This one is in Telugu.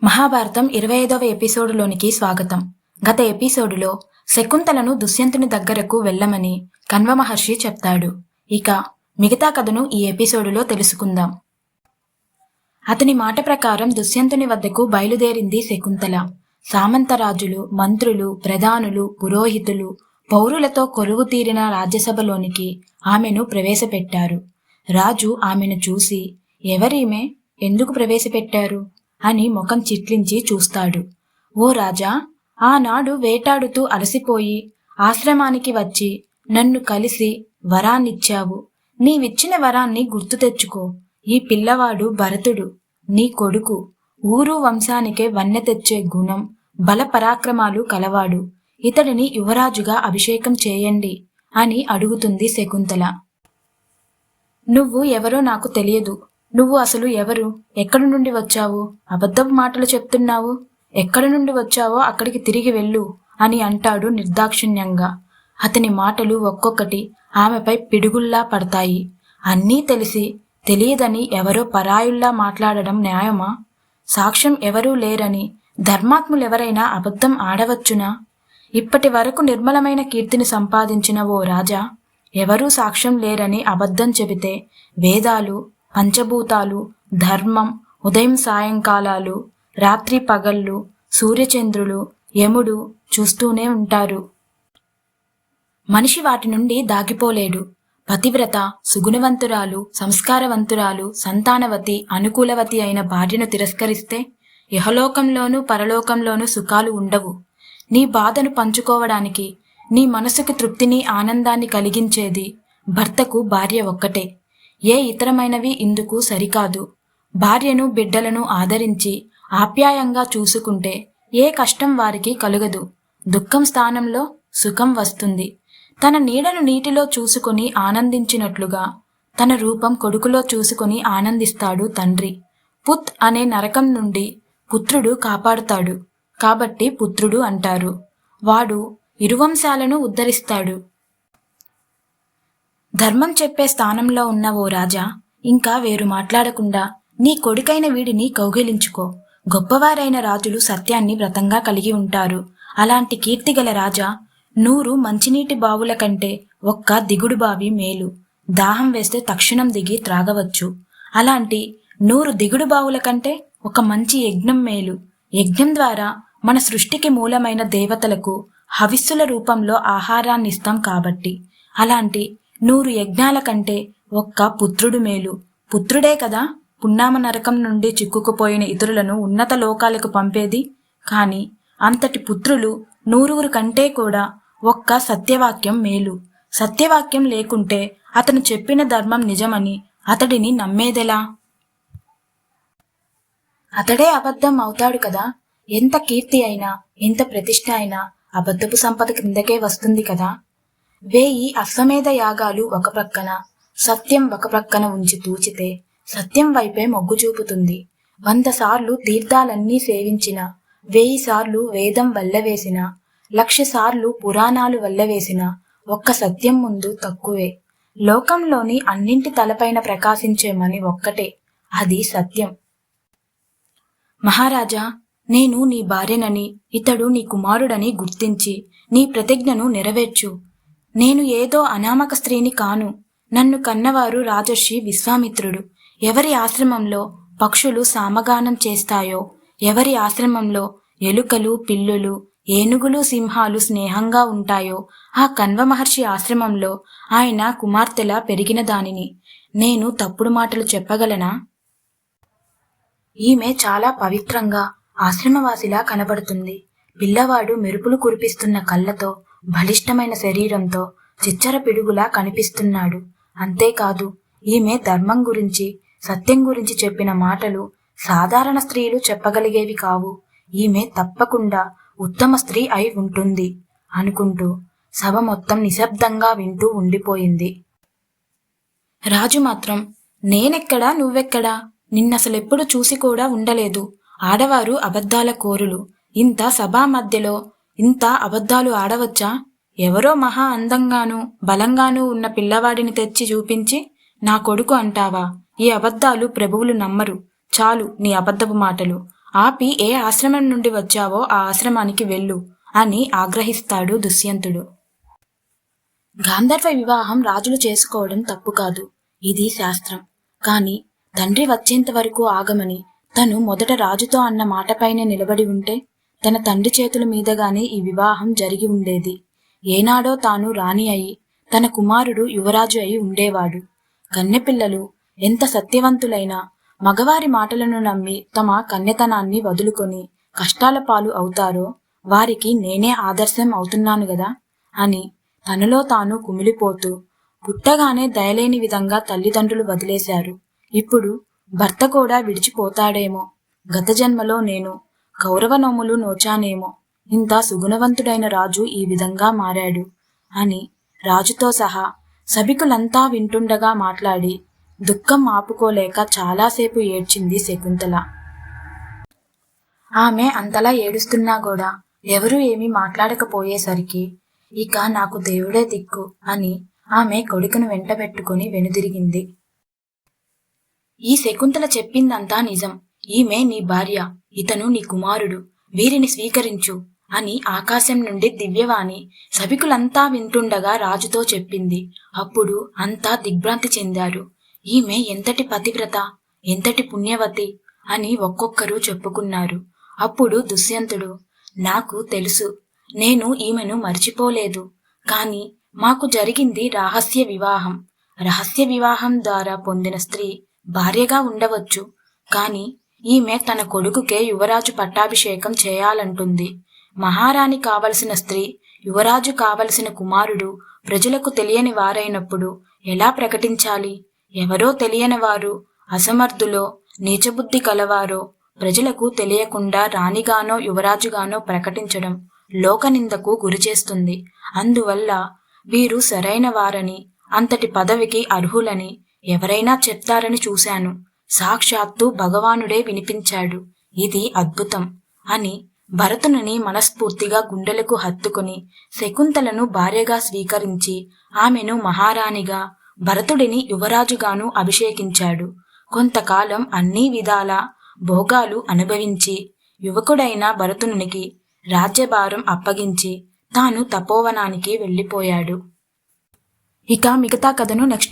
మహాభారతం 25వ ఎపిసోడులోనికి స్వాగతం. గత ఎపిసోడులో శకుంతలను దుష్యంతుని దగ్గరకు వెళ్ళమని కణ్వ మహర్షి చెప్తాడు. ఇక మిగతా కథను ఈ ఎపిసోడులో తెలుసుకుందాం. అతని మాట ప్రకారం దుష్యంతుని వద్దకు బయలుదేరింది శకుంతల. సామంతరాజులు, మంత్రులు, ప్రధానులు, పురోహితులు, పౌరులతో కొలువు తీరిన రాజ్యసభలోనికి ఆమెను ప్రవేశపెట్టారు. రాజు ఆమెను చూసి, ఎవరీమె, ఎందుకు ప్రవేశపెట్టారు అని ముఖం చిట్లించి చూస్తాడు. ఓ రాజా, ఆనాడు వేటాడుతూ అలసిపోయి ఆశ్రమానికి వచ్చి నన్ను కలిసి వరాన్నిచ్చావు. నీవిచ్చిన వరాన్ని గుర్తు తెచ్చుకో. ఈ పిల్లవాడు భరతుడు, నీ కొడుకు. ఊరు వంశానికే వన్నె తెచ్చే గుణం, బల పరాక్రమాలు కలవాడు. ఇతడిని యువరాజుగా అభిషేకం చేయండి అని అడుగుతుంది శకుంతల. నువ్వు ఎవరో నాకు తెలియదు. నువ్వు అసలు ఎవరు? ఎక్కడి నుండి వచ్చావు? అబద్ధపు మాటలు చెప్తున్నావు. ఎక్కడి నుండి వచ్చావో అక్కడికి తిరిగి వెళ్ళు అని అంటాడు నిర్దాక్షిణ్యంగా. అతని మాటలు ఒక్కొక్కటి ఆమెపై పిడుగుల్లా పడతాయి. అన్నీ తెలిసి తెలియదని ఎవరో పరాయుల్లా మాట్లాడడం న్యాయమా? సాక్ష్యం ఎవరూ లేరని ధర్మాత్ములెవరైనా అబద్ధం ఆడవచ్చునా? ఇప్పటి వరకు నిర్మలమైన కీర్తిని సంపాదించిన ఓ రాజా, ఎవరూ సాక్ష్యం లేరని అబద్ధం చెబితే వేదాలు, పంచభూతాలు, ధర్మం, ఉదయం సాయంకాలాలు, రాత్రి పగళ్ళు, సూర్యచంద్రులు, యముడు చూస్తూనే ఉంటారు. మనిషి వాటి నుండి దాగిపోలేడు. పతివ్రత, సుగుణవంతురాలు, సంస్కారవంతురాలు, సంతానవతి, అనుకూలవతి అయిన భార్యను తిరస్కరిస్తే ఇహలోకంలోనూ పరలోకంలోనూ సుఖాలు ఉండవు. నీ బాధను పంచుకోవడానికి, నీ మనసుకు తృప్తిని, ఆనందాన్ని కలిగించేది భర్తకు భార్య ఒక్కటే. ఏ ఇతరమైనవి ఇందుకు సరికాదు. భార్యను, బిడ్డలను ఆదరించి ఆప్యాయంగా చూసుకుంటే ఏ కష్టం వారికి కలుగదు. దుఃఖం స్థానంలో సుఖం వస్తుంది. తన నీడను నీటిలో చూసుకొని ఆనందించినట్లుగా తన రూపం కొడుకులో చూసుకొని ఆనందిస్తాడు తండ్రి. పుత్ అనే నరకం నుండి పుత్రుడు కాపాడుతాడు కాబట్టి పుత్రుడు అంటారు. వాడు ఇరువంశాలను ఉద్ధరిస్తాడు. ధర్మం చెప్పే స్థానంలో ఉన్న ఓ రాజా, ఇంకా వేరు మాట్లాడకుండా నీ కొడుకైన వీడిని కౌగిలించుకో. గొప్పవారైన రాజులు సత్యాన్ని వ్రతంగా కలిగి ఉంటారు. అలాంటి కీర్తిగల రాజా, 100 మంచినీటి బావుల కంటే ఒక్క దిగుడు బావి మేలు. దాహం వేస్తే తక్షణం దిగి త్రాగవచ్చు. అలాంటి 100 దిగుడు బావుల కంటే ఒక మంచి యజ్ఞం మేలు. యజ్ఞం ద్వారా మన సృష్టికి మూలమైన దేవతలకు హవిస్సుల రూపంలో ఆహారాన్నిస్తాం కాబట్టి. అలాంటి 100 యజ్ఞాల కంటే ఒక్క పుత్రుడు మేలు. పుత్రుడే కదా పున్నామ నరకం నుండి చిక్కుకుపోయిన ఇతరులను ఉన్నత లోకాలకు పంపేది. కాని అంతటి పుత్రులు 100 కంటే కూడా ఒక్క సత్యవాక్యం మేలు. సత్యవాక్యం లేకుంటే అతను చెప్పిన ధర్మం నిజమని అతడిని నమ్మేదెలా? అతడే అబద్ధం అవుతాడు కదా. ఎంత కీర్తి అయినా, ఎంత ప్రతిష్ఠ అయినా అబద్ధపు సంపద క్రిందకే వస్తుంది కదా. 1000 అశ్వమేధ యాగాలు ఒక ప్రక్కన, సత్యం ఒక ప్రక్కన ఉంచి తూచితే సత్యం వైపే మొగ్గు చూపుతుంది. 100 సార్లు తీర్థాలన్నీ సేవించిన, 1000 సార్లు వేదం వల్లవేసిన, 1,00,000 సార్లు పురాణాలు వల్లవేసిన ఒక్క సత్యం ముందు తక్కువే. లోకంలోని అన్నింటి తలపైన ప్రకాశించే మణి ఒక్కటే, అది సత్యం. మహారాజా, నేను నీ భార్యనని, ఇతడు నీ కుమారుడని గుర్తించి నీ ప్రతిజ్ఞను నెరవేర్చు. నేను ఏదో అనామక స్త్రీని కాను. నన్ను కన్నవారు రాజర్షి విశ్వామిత్రుడు. ఎవరి ఆశ్రమంలో పక్షులు సామగానం చేస్తాయో, ఎవరి ఆశ్రమంలో ఎలుకలు, పిల్లులు, ఏనుగులు, సింహాలు స్నేహంగా ఉంటాయో, ఆ కణ్వ మహర్షి ఆశ్రమంలో ఆయన కుమార్తెలా పెరిగిన దానిని. నేను తప్పుడు మాటలు చెప్పగలనా? ఈమె చాలా పవిత్రంగా ఆశ్రమవాసిలా కనబడుతుంది. పిల్లవాడు మెరుపులు కురిపిస్తున్న కళ్ళతో, బలిష్టమైన శరీరంతో చిచ్చర పిడుగులా కనిపిస్తున్నాడు. అంతేకాదు, ఈమె ధర్మం గురించి, సత్యం గురించి చెప్పిన మాటలు సాధారణ స్త్రీలు చెప్పగలిగేవి కావు. ఈమె తప్పకుండా ఉత్తమ స్త్రీ అయి ఉంటుంది అనుకుంటూ సభ మొత్తం నిశ్శబ్దంగా వింటూ ఉండిపోయింది. రాజు మాత్రం, నేనెక్కడా, నువ్వెక్కడా? నిన్నసలెప్పుడు చూసి కూడా ఉండలేదు. ఆడవారు అబద్ధాల కోరులు. ఇంత సభా మధ్యలో ఇంత అబద్ధాలు ఆడవచ్చా? ఎవరో మహా అందంగానూ బలంగానూ ఉన్న పిల్లవాడిని తెచ్చి చూపించి నా కొడుకు అంటావా? ఈ అబద్ధాలు ప్రభువులు నమ్మరు. చాలు నీ అబద్ధపు మాటలు. ఆపి ఏ ఆశ్రమం నుండి వచ్చావో ఆ ఆశ్రమానికి వెళ్ళు అని ఆగ్రహిస్తాడు దుష్యంతుడు. గాంధర్వ వివాహం రాజులు చేసుకోవడం తప్పు కాదు, ఇది శాస్త్రం. కాని తండ్రి వచ్చేంత వరకు ఆగమని తను మొదట రాజుతో అన్న మాటపైనే నిలబడి ఉంటే తన తండ్రి చేతుల మీదగానే ఈ వివాహం జరిగి ఉండేది. ఏనాడో తాను రాణి అయి తన కుమారుడు యువరాజు అయి ఉండేవాడు. కన్నెపిల్లలు ఎంత సత్యవంతులైనా మగవారి మాటలను నమ్మి తమ కన్యతనాన్ని వదులుకొని కష్టాల పాలు అవుతారో వారికి నేనే ఆదర్శం అవుతున్నాను గదా అని తనలో తాను కుమిలిపోతూ, పుట్టగానే దయలేని విధంగా తల్లిదండ్రులు వదిలేశారు, ఇప్పుడు భర్త కూడా విడిచిపోతాడేమో, గత జన్మలో నేను కౌరవనోములు నోచానేమో, ఇంత సుగుణవంతుడైన రాజు ఈ విధంగా మారాడు అని రాజుతో సహా సభికులంతా వింటుండగా మాట్లాడి దుఃఖం ఆపుకోలేక చాలాసేపు ఏడ్చింది శకుంతల. ఆమె అంతలా ఏడుస్తున్నా కూడా ఎవరూ ఏమీ మాట్లాడకపోయేసరికి ఇక నాకు దేవుడే దిక్కు అని ఆమె కొడుకును వెంటబెట్టుకుని వెనుదిరిగింది. ఈ శకుంతల చెప్పిందంతా నిజం. ఈమె నీ భార్య, ఇతను నీ కుమారుడు, వీరిని స్వీకరించు అని ఆకాశం నుండి దివ్యవాణి సభికులంతా వింటుండగా రాజుతో చెప్పింది. అప్పుడు అంతా దిగ్భ్రాంతి చెందారు. ఈమె ఎంతటి పతివ్రత, ఎంతటి పుణ్యవతి అని ఒక్కొక్కరు చెప్పుకున్నారు. అప్పుడు దుష్యంతుడు, నాకు తెలుసు, నేను ఈమెను మర్చిపోలేదు. కాని మాకు జరిగింది రహస్య వివాహం. రహస్య వివాహం ద్వారా పొందిన స్త్రీ భార్యగా ఉండవచ్చు, కాని ఈమె తన కొడుకుకే యువరాజు పట్టాభిషేకం చేయాలంటుంది. మహారాణి కావలసిన స్త్రీ, యువరాజు కావలసిన కుమారుడు ప్రజలకు తెలియని వారైనప్పుడు ఎలా ప్రకటించాలి? ఎవరో తెలియని వారు, అసమర్థులో, నీచబుద్ధి కలవారో ప్రజలకు తెలియకుండా రాణిగానో యువరాజుగానో ప్రకటించడం లోకనిందకు గురిచేస్తుంది. అందువల్ల వీరు సరైన వారని, అంతటి పదవికి అర్హులని ఎవరైనా చెప్తారని చూశాను. సాక్షాత్తు భగవానుడే వినిపించాడు. ఇది అద్భుతం అని భరతుని మనస్ఫూర్తిగా గుండెలకు హత్తుకుని శకుంతలను భార్యగా స్వీకరించి ఆమెను మహారాణిగా, భరతుడిని యువరాజుగాను అభిషేకించాడు. కొంతకాలం అన్ని విధాల భోగాలు అనుభవించి యువకుడైన భరతునికి రాజ్యభారం అప్పగించి తాను తపోవనానికి వెళ్ళిపోయాడు. ఇక మిగతా కథను నెక్స్ట్